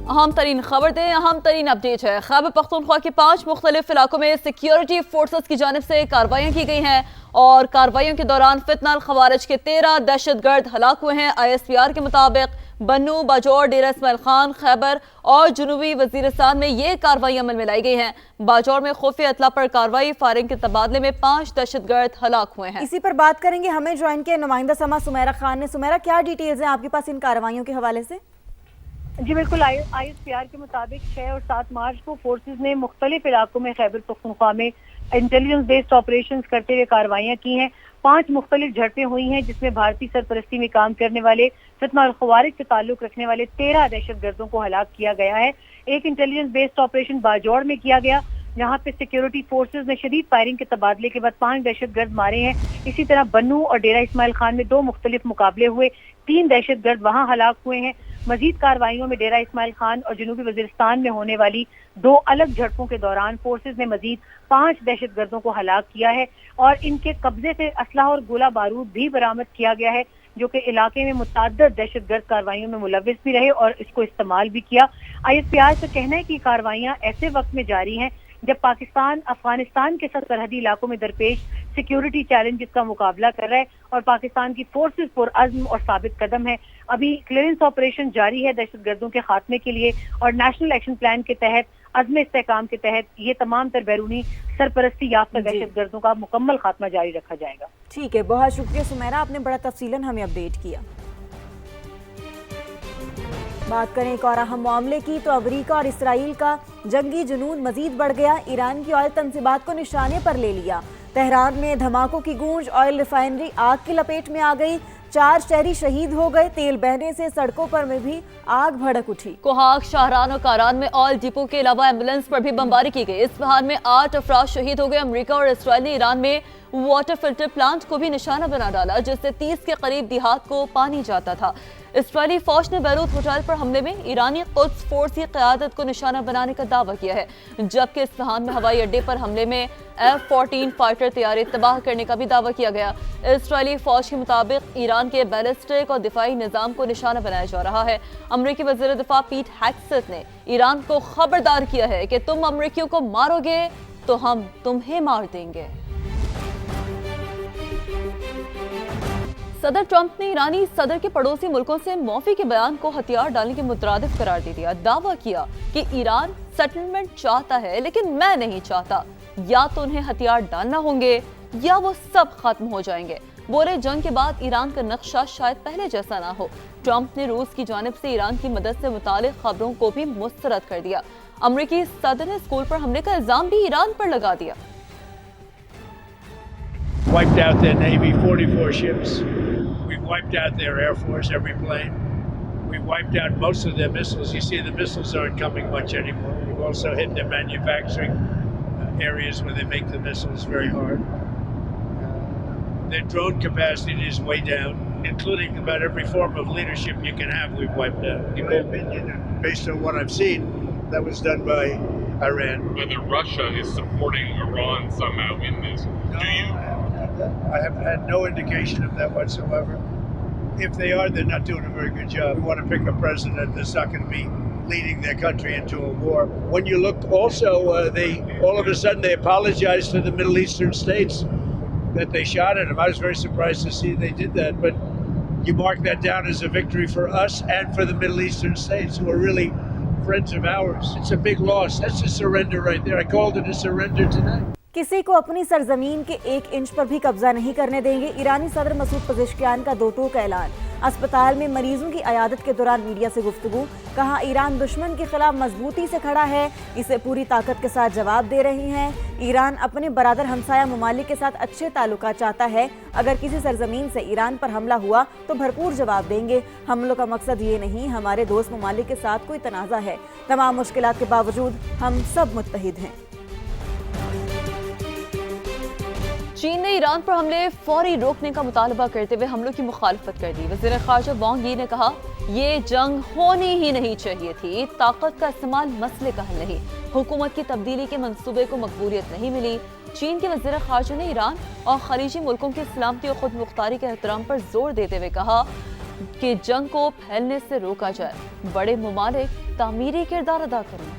अहम तरीन खबर दें, अहम तरीन अपडेट है। खैबर पख्तूनख्वा के 5 मुख्तलिफ इलाकों में सिक्योरिटी फोर्सेस की जानिब से कार्रवाइयाँ की गई हैं और कार्रवाइयों के दौरान फितनल खवारिज के 13 दहशतगर्द हलाक हुए हैं। ISPR के मुताबिक बन्नू, बाजौर, डेरा इस्माइल खान, खैबर और जनूबी वजीरिस्तान में ये कार्रवाई अमल में लाई गई हैं। बाजौर में खुफिया इत्तला पर कार्रवाई, फायरिंग के तबादले में 5 दहशतगर्द हलाक हुए हैं। इसी पर बात करेंगे, हमें ज्वाइन किया नुमाइंदा समा सुमेरा खान ने। सुमेरा, क्या डिटेल्स हैं आपके पास इन कार्रवाइयों के हवाले से? जी बिल्कुल, ISPR के मुताबिक 6 और 7 मार्च को फोर्सेस ने मुख्तलिफ इलाकों में खैबर पख्तूनख्वा में इंटेलिजेंस बेस्ड ऑपरेशन करते हुए कार्रवाइयाँ की हैं। 5 मुख्तलिफ झड़पें हुई हैं जिसमें भारतीय सरपरस्ती में काम करने वाले फितना और खवारिज से ताल्लुक रखने वाले 13 दहशतगर्दों को हलाक किया गया है। एक इंटेलिजेंस बेस्ड ऑपरेशन बाजौड़ में किया गया, जहाँ पे सिक्योरिटी फोर्सेस ने शदीद फायरिंग के तबादले के बाद 5 दहशतगर्द मारे हैं। इसी तरह बन्नू और डेरा इस्माइल खान में 2 मुख्तलिफ मुकाबले हुए, 3 दहशतगर्द वहाँ हलाक हुए हैं। मजीद कार्रवाइयों में डेरा इस्माइल खान और जनूबी वजीरिस्तान में होने वाली 2 अलग झड़पों के दौरान फोर्सेस ने मजीद 5 दहशतगर्दों को हलाक किया है और इनके कब्जे से असलहा और गोला बारूद भी बरामद किया गया है, जो कि इलाके में मुतअद्दिद दहशतगर्द कार्रवाइयों में मुलव्विस भी रहे और इसको इस्तेमाल भी किया। ISPR का कहना है कि कार्रवाइयाँ ऐसे वक्त में जारी हैं जब पाकिस्तान अफगानिस्तान के साथ सरहदी इलाकों में दरपेश सिक्योरिटी चैलेंजेस का मुकाबला कर रहा है और पाकिस्तान की फोर्सेस पुरअज़्म और साबित कदम है। अभी क्लियरेंस ऑपरेशन जारी है दहशतगर्दों के खात्मे के लिए और नेशनल एक्शन प्लान के तहत, अज़्म इस्तेहकाम के तहत ये तमाम तर बैरूनी सरपरस्ती याफ्ता दहशतगर्दों का मुकम्मल खात्मा जारी रखा जाएगा। ठीक है, बहुत शुक्रिया सुमेरा, आपने बड़ा तफसीलन हमें अपडेट किया। बात करें एक और अहम मामले की तो अमरीका और इसराइल का जंगी जुनून मजीद बढ़ गया। ईरान की ऑयल तंसीबात को निशाने पर ले लिया। तेहरान में धमाकों की गूंज, ऑयल रिफाइनरी आग की लपेट में आ गई। 4 शहरी शहीद हो गए। तेल बहने से सड़कों पर में भी आग भड़क उठी। कोहाग, शाहरान और कारान में ऑयल डिपो के अलावा एम्बुलेंस पर भी बमबारी की गई। इस्फहान में 8 अफराद शहीद हो गए। अमेरिका और इसराइल ने ईरान में वाटर फिल्टर प्लांट को भी निशाना बना डाला, जिससे 30 के करीब देहात को पानी जाता था। इसराइली फौज ने बैरूत होटल पर हमले में ईरानी कुद्स फोर्स की क़यादत को निशाना बनाने का दावा किया है, जबकि इस्फहान में हवाई अड्डे पर हमले में F-14 फाइटर तैयारी तबाह करने का भी दावा किया गया। इसराइली फौज के मुताबिक ईरान के बैलिस्टिक और दिफाई निज़ाम को निशाना बनाया जा रहा है। अमरीकी वज़ीर दिफा पीट हेग्सेथ ने ईरान को खबरदार किया है कि तुम अमरीकियों को मारोगे तो हम तुम्हें मार देंगे। सदर ट्रंप ने ईरानी सदर के पड़ोसी मुल्कों से मौफी के बयान को हथियार डालने के मुतरादिफ करार दे दिया। दावा किया कि ईरान सेटलमेंट चाहता है लेकिन मैं नहीं चाहता। या तो उन्हें हथियार डालना होंगे या वो सब खत्म हो जाएंगे। बोले जंग के बाद ईरान का नक्शा शायद पहले जैसा ना हो। ट्रंप ने रूस की जानिब से ईरान की मदद से मुतालिक खबरों को भी मुस्तरद कर दिया। अमरीकी सदर ने स्कूल पर हमले का इल्जाम भी ईरान पर लगा दिया। Wiped out their Navy, 44 ships. We've wiped out their Air Force, every plane. We've wiped out most of their missiles. You see, the missiles aren't coming much anymore. We've also hit their manufacturing areas where they make the missiles very hard. Their drone capacity is way down, including about every form of leadership you can have, we've wiped out. In my opinion, based on what I've seen, that was done by Iran. Whether Russia is supporting Iran somehow in this. Do you? I have had no indication of that whatsoever. If they are, they're not doing a very good job. We want to pick a president that's not going to be leading their country into a war. When you look also, they all of a sudden they apologized to the Middle Eastern states that they shot at him. I was very surprised to see they did that, but you mark that down as a victory for us and for the Middle Eastern states who are really friends of ours. It's a big loss. That's a surrender right there. I called it a surrender tonight. किसी को अपनी सरजमीन के 1 inch पर भी कब्जा नहीं करने देंगे। ईरानी सदर मसूद पज़ेश्कियान का 2 टूक ऐलान। अस्पताल में मरीजों की अयादत के दौरान मीडिया से गुफ्तगू। कहा ईरान दुश्मन के खिलाफ मजबूती से खड़ा है, इसे पूरी ताकत के साथ जवाब दे रही हैं। ईरान अपने बरादर हमसाया ममालिक के साथ अच्छे ताल्लुकात चाहता है। अगर किसी सरजमीन से ईरान पर हमला हुआ तो भरपूर जवाब देंगे। हमलों का मकसद ये नहीं, हमारे दोस्त ममालिक के साथ कोई तनाज़ा है। तमाम मुश्किलात के बावजूद हम सब मुत्तहिद हैं। चीन ने ईरान पर हमले फौरी रोकने का मुतालबा करते हुए हमलों की मुखालफत कर दी। वज़ीर ख़ारजा वांग यी ने कहा, ये जंग होनी ही नहीं चाहिए थी। ताकत का इस्तेमाल मसले का हल नहीं। हुकूमत की तब्दीली के मंसूबे को मकबूलियत नहीं मिली। चीन के वज़ीर ख़ारजा ने ईरान और खलीजी मुल्कों की सलामती और खुद मुख्तारी के एहतराम पर जोर देते हुए कहा, कि जंग को फैलने से रोका जाए। बड़े ममालिक तामीरी किरदार अदा करें।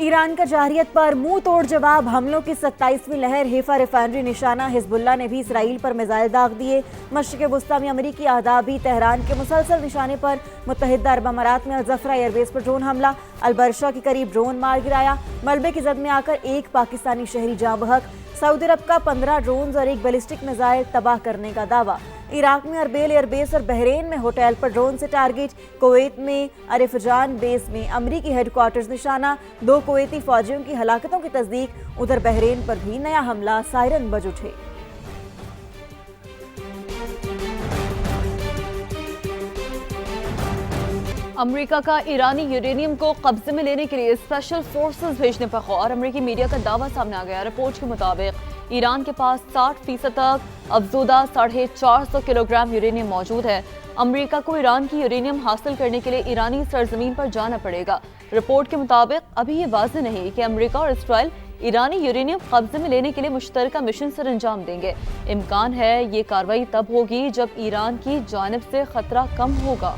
ईरान का जारहियत पर मुंह तोड़ जवाब, हमलों की 27वीं लहर, हेफा रिफाइनरी निशाना, हिजबुल्लाह ने भी इसराइल पर मिसाइल दाग दिए। मशरिक़ वुस्ता में अमरीकी अहदाफ भी तेहरान के मुसलसल निशाने पर। मुत्तहिदा अरब अमारात में अल-ज़फ़रा एयरबेस पर ड्रोन हमला, अलबरशा के करीब ड्रोन मार गिराया, मलबे की जद में आकर एक पाकिस्तानी शहरी जाँ बहक। सऊदी अरब का 15 ड्रोन और एक बैलिस्टिक मिसाइल तबाह करने का दावा। इराक में अरबेल एयरबेस और बहरीन में होटल पर ड्रोन से टारगेट। कुवैत में अरिफजान बेस में अमरीकी हेडक्वार्टर्स निशाना, 2 कुवैती फौजियों की हलाकतों की तस्दीक। उधर बहरीन पर भी नया हमला, सायरन बज उठे। अमेरिका का ईरानी यूरेनियम को कब्जे में लेने के लिए स्पेशल फोर्सेस भेजने पर गौर। अमेरिकी मीडिया का दावा सामने आ गया। रिपोर्ट के मुताबिक ईरान के पास 60% तक अफजूदा 450 किलोग्राम यूरेनियम मौजूद है। अमेरिका को ईरान की यूरेनियम हासिल करने के लिए ईरानी सरजमीन पर जाना पड़ेगा। रिपोर्ट के मुताबिक अभी ये वाज़ेह नहीं कि अमेरिका और इसराइल ईरानी यूरेनियम कब्जे में लेने के लिए मुश्तरका मिशन सर अंजाम देंगे। इम्कान है ये कार्रवाई तब होगी जब ईरान की जानिब से खतरा कम होगा।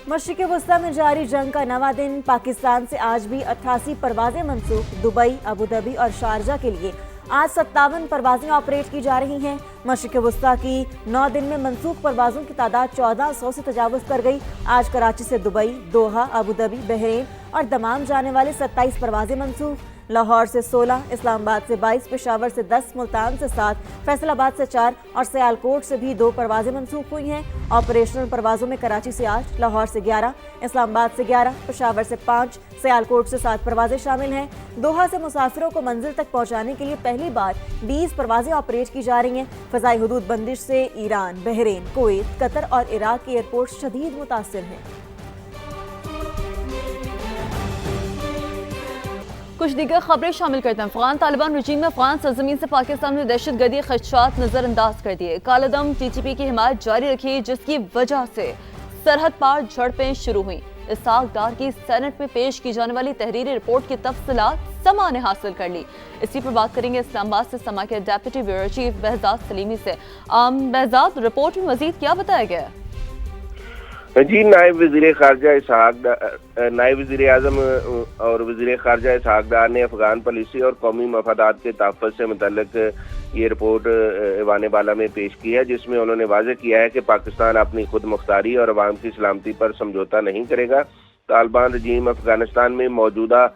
मशरिक़ वुस्ता में जारी जंग का नवा दिन, पाकिस्तान से आज भी 88 परवाजें मनसूख। दुबई, अबू धाबी और शारजा के लिए आज 57 परवाजें ऑपरेट की जा रही हैं। मशरिक़ वुस्ता की 9 दिन में मनसूख परवाज़ों की तादाद 1400 से तजावुज़ कर गई। आज कराची से दुबई, दोहा, अबू धाबी, बहरीन और दमाम जाने वाले 27 परवाजें मनसूख। लाहौर से 16, इस्लामाबाद से 22, पेशावर से 10, मुल्तान से 7, फैसलाबाद से 4 और सियालकोट से भी 2 परवाजें मनसूख हुई हैं। ऑपरेशनल परवाज़ों में कराची से 8, लाहौर से 11, इस्लामाबाद से 11, पेशावर से 5, सियालकोट से 7 परवाजें शामिल हैं। दोहा से मुसाफिरों को मंजिल तक पहुंचाने के लिए पहली बार 20 परवाजें ऑपरेट की जा रही हैं। फ़ज़ाई हुदूद बंदिश से ईरान, बहरीन, कुवैत, कतर और इराक के एयरपोर्ट शदीद मुतासिर हैं। कुछ दीगर खबरें शामिल करते हैं। अफगान तालिबान रजीम ने अफगान सरजमीन से पाकिस्तान में दहशतगर्दी खदशात नजरअंदाज कर दिए। कालादम TTP की हिमायत जारी रखी, जिसकी वजह से सरहद पार झड़पें शुरू हुई। इसहाक डार की सेनेट में पेश की जाने वाली तहरीरी रिपोर्ट की तफसीलात समा ने हासिल कर ली। इसी पर बात करेंगे इस्लामाबाद से समा के deputy bureau chief Behzad Salimi से। बहजाद, रिपोर्ट में मजीद क्या बताया गया है? जी, नायब वज़ीर ख़ारजा नायब वज़ीर आज़म और वज़ीर ख़ारजा इसहाक डार ने अफ़गान पॉलिसी और कौमी मफादात के तहफ़्फ़ुज़ से मुतल्लिक़ ये रिपोर्ट ऐवान बाला में पेश की है, जिसमें उन्होंने वाज़ेह किया है कि पाकिस्तान अपनी खुद मुख्तारी और अवाम की सलामती पर समझौता नहीं करेगा। तालिबान रजीम अफ़गानिस्तान में मौजूदा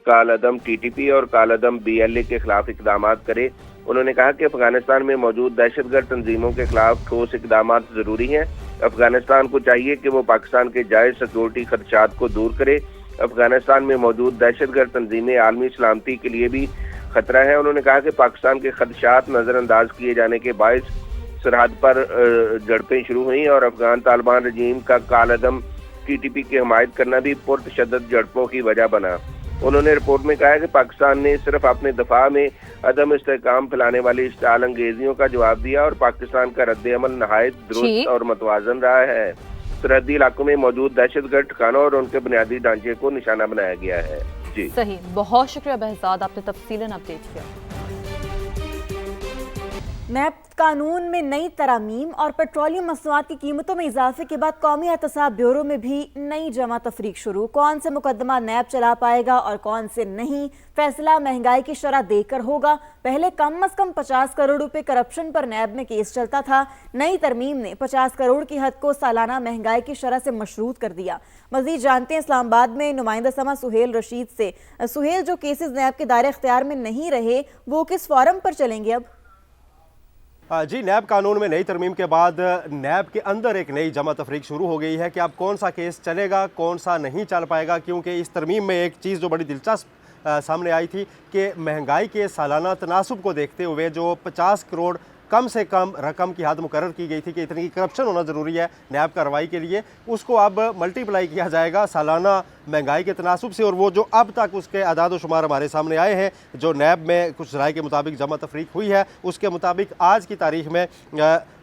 कालादम TTP और कालादम BLA के खिलाफ इक़दाम करे। उन्होंने कहा कि अफगानिस्तान में मौजूद दहशतगर्द तंजीमों के खिलाफ ठोस इक़दाम ज़रूरी हैं। अफगानिस्तान को चाहिए कि वो पाकिस्तान के जायज़ सिक्योरिटी खदशात को दूर करे। अफगानिस्तान में मौजूद दहशतगर्द तंजीमें आलमी सलामती के लिए भी खतरा है। उन्होंने कहा कि पाकिस्तान के खदशात नज़रअंदाज किए जाने के बायस सरहद पर झड़पें शुरू हुई और अफगान तालिबान रजीम का कालादम TTP की हमायत करना भी पुरतशद्दद झड़पों की वजह बना। उन्होंने रिपोर्ट में कहा है कि पाकिस्तान ने सिर्फ अपने दफा में अदम इस्तेहकाम फैलाने वाली इश्ताल अंगेजियों का जवाब दिया और पाकिस्तान का रद्द-ए-अमल नहायत दुरुस्त और मतवाजन रहा है। सरहदी इलाकों में मौजूद दहशतगर्द ठिकानों और उनके बुनियादी ढांचे को निशाना बनाया गया है। जी सही, बहुत शुक्रिया बहजाद, आपने तफसीलन अपडेट किया। नेफ्ट कानून में नई तरमीम और पेट्रोलियम मसनूआत की कीमतों में इजाफे के बाद कौमी एहतसाब ब्यूरो में भी नई जमा तफरीक शुरू। कौन से मुकदमा नैब चला पाएगा और कौन से नहीं, फैसला महंगाई की शरह देकर होगा। पहले कम अज कम 50 करोड़ रुपए करप्शन पर नैब में केस चलता था। नई तरमीम ने 50 करोड़ की हद को सालाना महंगाई की शरह से मशरूत कर दिया। मजीद जानते हैं इस्लामाबाद में नुमाइंदा समा सुहेल रशीद से। सुहेल, जो केसेस नैब के दायरे इख्तियार में नहीं रहे वो किस फॉरम पर चलेंगे अब? जी, नैब कानून में नई तरमीम के बाद नैब के अंदर एक नई जमा तफरीक शुरू हो गई है कि अब कौन सा केस चलेगा, कौन सा नहीं चल पाएगा। क्योंकि इस तरमीम में एक चीज़ जो बड़ी दिलचस्प सामने आई थी कि महंगाई के सालाना तनासुब को देखते हुए जो 50 करोड़ कम से कम रकम की हद मुकर्रर की गई थी कि इतनी करप्शन होना ज़रूरी है नैब कार्रवाई के लिए, उसको अब मल्टीप्लाई किया जाएगा सालाना महंगाई के तनासुब से। और वो जो अब तक उसके अदाद व शुमार हमारे सामने आए हैं, जो नैब में कुछ राय के मुताबिक जमा तफरीक हुई है, उसके मुताबिक आज की तारीख में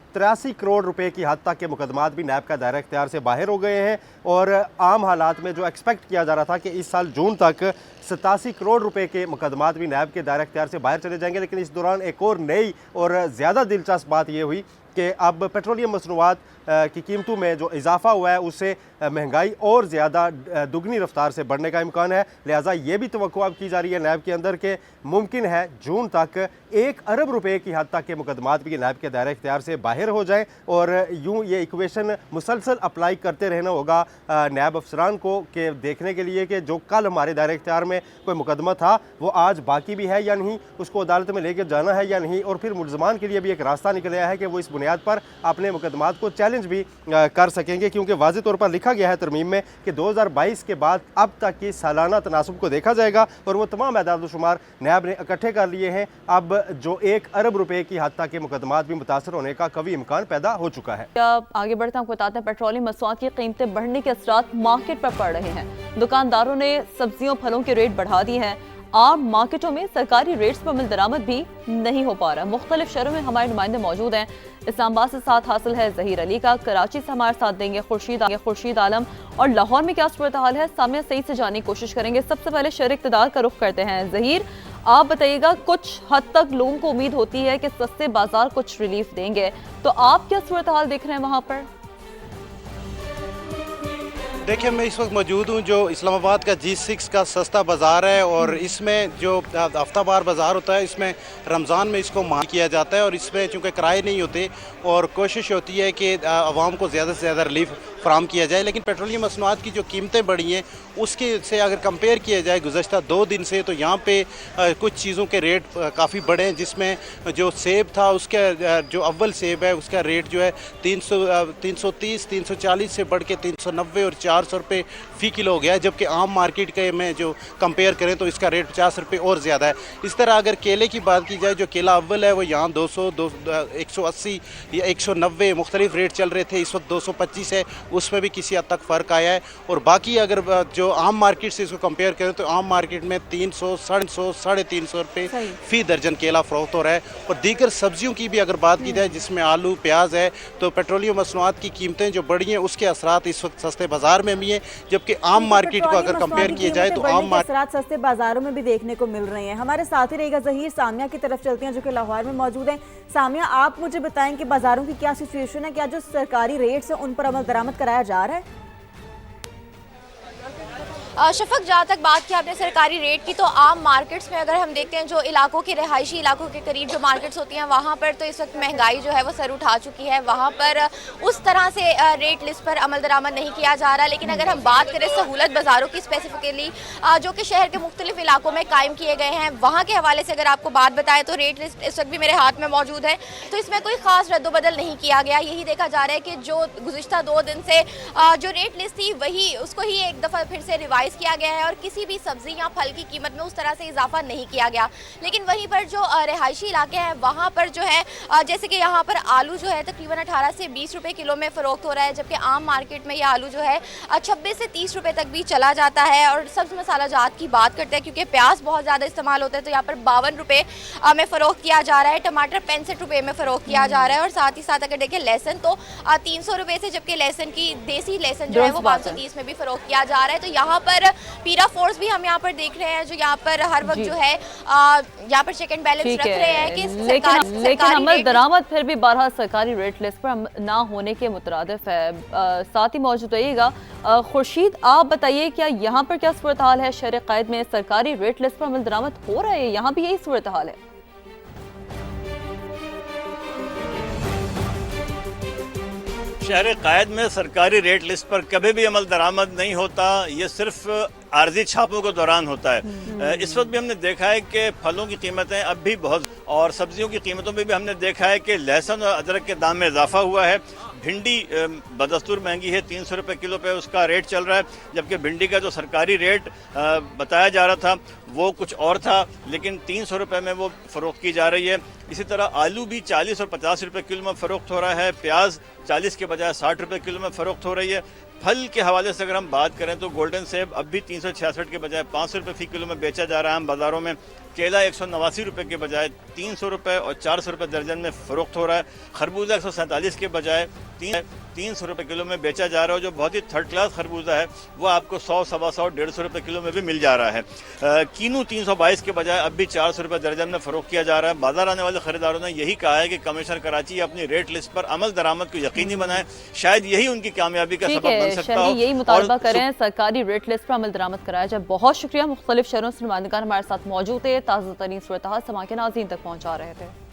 83 करोड़ रुपए की हद तक के मुकदमात भी नैब का दायरा इख्तियार से बाहर हो गए हैं। और आम हालात में जो एक्सपेक्ट किया जा रहा था कि इस साल जून तक 87 करोड़ रुपए के मुकदमात भी नैब के दायरा इख्तियार से बाहर चले जाएंगे, लेकिन इस दौरान एक और नई और ज़्यादा दिलचस्प बात ये हुई कि अब पेट्रोलियम मसनूआत की कीमतों में जो इजाफा हुआ है उससे महंगाई और ज़्यादा दुगनी रफ्तार से बढ़ने का इम्कान है। लिहाजा ये भी तवक्को अब की जा रही है नैब के अंदर के मुमकिन है जून तक 1 अरब रुपए की हद तक के मुकदमात भी नैब के दायरा इख्तियार से बाहर हो जाएं। और यूँ ये इक्वेशन मुसलसल अप्लाई करते रहना होगा नैब अफसरान को कि देखने के लिए कि जो कल हमारे दायरा इख्तियार में कोई मुकदमा था वो आज बाकी भी है या नहीं, उसको अदालत में लेकर जाना है या नहीं। और फिर मुलजमान के लिए भी एक रास्ता निकल आया है कि वो इस बुनियाद पर अपने मुकदमात को चैलेंज भी कर सकेंगे, क्योंकि वाज़ेह तौर पर लिखा गया है तरमीम में कि 2022 के बाद अब तक की सालाना तनासुब को देखा जाएगा और वो तमाम एदाद व शुमार नैब ने इकट्ठे कर लिए हैं। अब जो 1 अरब रुपए की हद तक के मुकदमात भी मुतासर होने का कभी इम्कान पैदा हो चुका है। आगे बढ़ते हैं, आपको बताते हैं पेट्रोलियम मसनूआत की कीमतें बढ़ने के असरात मार्केट पर पड़ रहे हैं। दुकानदारों ने सब्जियों फलों के रेट बढ़ा दिए हैं। आम मार्केटों में सरकारी रेट्स पर अमल दरामद भी नहीं हो पा रहा। मुख्तलिफ शहरों में हमारे नुमाइंदे मौजूद हैं। इस्लामाबाद से साथ हासिल है ज़हीर अली का, कराची से हमारे साथ देंगे खुर्शीद आलम, और लाहौर में क्या सूरत हाल है सामिया सईद से जानने की कोशिश करेंगे। सबसे पहले शहर इक़्तिदार का रुख करते हैं। ज़हीर, आप बताइएगा, कुछ हद तक लोगों को उम्मीद होती है कि सस्ते बाजार कुछ रिलीफ देंगे, तो आप क्या सूरत हाल देख रहे हैं वहाँ पर? देखिए, मैं इस वक्त मौजूद हूँ जो इस्लामाबाद का G6 का सस्ता बाज़ार है, और इसमें जो हफ्तावार बाज़ार होता है इसमें रमज़ान में इसको मान किया जाता है, और इसमें चूँकि किराए नहीं होते और कोशिश होती है कि आवाम को ज़्यादा से ज़्यादा रिलीफ फराम किया जाए। लेकिन पेट्रोलियम मसनूआत की जो कीमतें बढ़ी हैं उसके से अगर कंपेयर किया जाए गुज़श्ता 2 दिन से, तो यहाँ पे कुछ चीज़ों के रेट काफ़ी बढ़े हैं, जिसमें जो सेब था उसका जो अव्वल सेब है उसका रेट जो है 330 340 से बढ़ के 390 और 400 रुपये फ़ी किलो हो गया है, जबकि आम मार्केट के में जो कंपेयर करें तो इसका रेट 50 रुपये और ज़्यादा है। इस तरह अगर केले की बात की जाए, जो केला अव्वल है वो यहाँ 200 180 या 190 मुख्तलिफ रेट चल रहे थे, इस वक्त 225 है, उसमें भी किसी हद तक फ़र्क आया है। और बाकी अगर जो आम मार्केट से इसको कंपेयर करें तो आम मार्केट में 300 350 रुपये फ़ी दर्जन केला फ़रोख्त हो रहा है। और दीगर सब्जियों की भी अगर बात की जाए जिसमें आलू प्याज है, तो पेट्रोलियम मसनूआत की कीमतें जो बढ़ी हैं उसके असरात इस वक्त सस्ते बाज़ार में भी हैं, जबकि आम मार्केट को अगर कंपेयर किया जाए तो आम मार्केट सस्ते बाजारों में भी देखने को मिल रहे हैं। हमारे साथ ही रहेगा ज़हीर। सामिया की तरफ चलते हैं जो कि लाहौर में मौजूद है। सामिया, आप मुझे बताएं कि बाजारों की क्या सिचुएशन है, क्या जो सरकारी रेट्स हैं उन पर अमल दरामद कराया जा रहा है? शफक, जहाँ तक बात की आपने सरकारी रेट की, तो आम मार्केट्स में अगर हम देखते हैं जो इलाकों के रिहायशी इलाकों के करीब जो मार्केट्स होती हैं वहाँ पर तो इस वक्त महंगाई जो है वो सर उठा चुकी है। वहाँ पर उस तरह से रेट लिस्ट पर अमल दरामद नहीं किया जा रहा। लेकिन अगर हम बात करें सहूलत बाज़ारों की स्पेसिफिकली जो कि शहर के मुख्तलिफ इलाकों में कायम किए गए हैं, वहाँ के हवाले से अगर आपको बात बताएं तो रेट लिस्ट इस वक्त भी मेरे हाथ में मौजूद है, तो इसमें कोई ख़ास रद्दोबदल नहीं किया गया। यही देखा जा रहा है कि जो गुज़िश्ता 2 दिन से जो रेट लिस्ट थी वही उसको ही एक दफ़ा फिर से रिवाइज़ किया गया है, और किसी भी सब्जी या फल की कीमत में उस तरह से इजाफा नहीं किया गया। लेकिन वहीं पर जो रिहायशी इलाके हैं वहाँ पर जो है जैसे कि यहाँ पर आलू जो है तकरीबन 18 से 20 रुपए किलो में फ़रोख्त हो रहा है, जबकि आम मार्केट में ये आलू जो है 26 से 30 रुपए तक भी चला जाता है। और सब्ज़ मसाला जात की बात करते हैं, क्योंकि प्याज बहुत ज़्यादा इस्तेमाल होता है, तो यहाँ पर 52 रुपये में फ़रोख्त किया जा रहा है। टमाटर 65 रुपये में फ़रोख्त किया जा रहा है। और साथ ही साथ अगर देखें लहसुन तो 300 रुपये से, जबकि लहसुन की देसी लहसुन जो है वो 530 में भी फ़रोख्त किया जा रहा है। तो यहाँ पर पीरा फोर्स भी हम यहाँ पर देख रहे हैं, जो यहाँ पर हर वक्त जो है यहाँ पर चेक एंड बैलेंस रख रहे हैं कि लेकिन अमल दरामद फिर भी 12 सरकारी रेट लिस्ट पर ना होने के मुतरादिफ है। साथ ही मौजूद रहिएगा। खुर्शीद, आप बताइए, क्या यहाँ पर क्या सूरत हाल है? शहर क़ायद में सरकारी रेट लिस्ट पर अमल दरामद हो रहा है, यहाँ भी यही सूरत हाल है? शहर क़ायद में सरकारी रेट लिस्ट पर कभी भी अमल दरामद नहीं होता, ये सिर्फ आर्जी छापों के दौरान होता है। इस वक्त भी हमने देखा है कि फलों की कीमतें अब भी बहुत, और सब्जियों की कीमतों में भी हमने देखा है कि लहसुन और अदरक के दाम में इजाफा हुआ है। भिंडी बदस्तूर महंगी है, 300 रुपये किलो पे उसका रेट चल रहा है, जबकि भिंडी का जो सरकारी रेट बताया जा रहा था वो कुछ और था, लेकिन 300 रुपये में वो फ़रोख्त की जा रही है। इसी तरह आलू भी 40 और 50 रुपये किलो में फ़रोख्त हो रहा है। प्याज 40 के बजाय 60 रुपये किलो में फ़रोख्त हो रही है। फल के हवाले से अगर हम बात करें तो गोल्डन सेब अब भी 366 के बजाय 500 रुपये फी किलो में बेचा जा रहा है हम बाज़ारों में। केला 189 रुपये के बजाय 300 रुपये और 400 रुपये दर्जन में फ़रोख्त हो रहा है। खरबूजा 147 के बजाय 300 रुपये किलो में बेचा जा रहा है। जो बहुत ही थर्ड क्लास खरबूजा है वो आपको 100, 125, 150 रुपये किलो में भी मिल जा रहा है। कीनू 322 के बजाय अब भी 400 रुपये दर्जन में फ़रोख्त किया जा रहा है। बाजार आने वाले ख़रीदारों ने यही कहा है कि कमिश्नर कराची अपनी रेट लिस्ट पर अमल दरामद को यकीनी बनाए, शायद यही उनकी कामयाबी का सबब बन सकता हो। यही मुतालबा करें, सरकारी रेट लिस्ट पर अमल दरामद कराया जाए। बहुत शुक्रिया, मुख्तलिफ शहरों से नुमाइंदगान हमारे साथ मौजूद है, ताज़ा तरीन सूरत हाल समा के नाज़रीन तक पहुँचा रहे थे।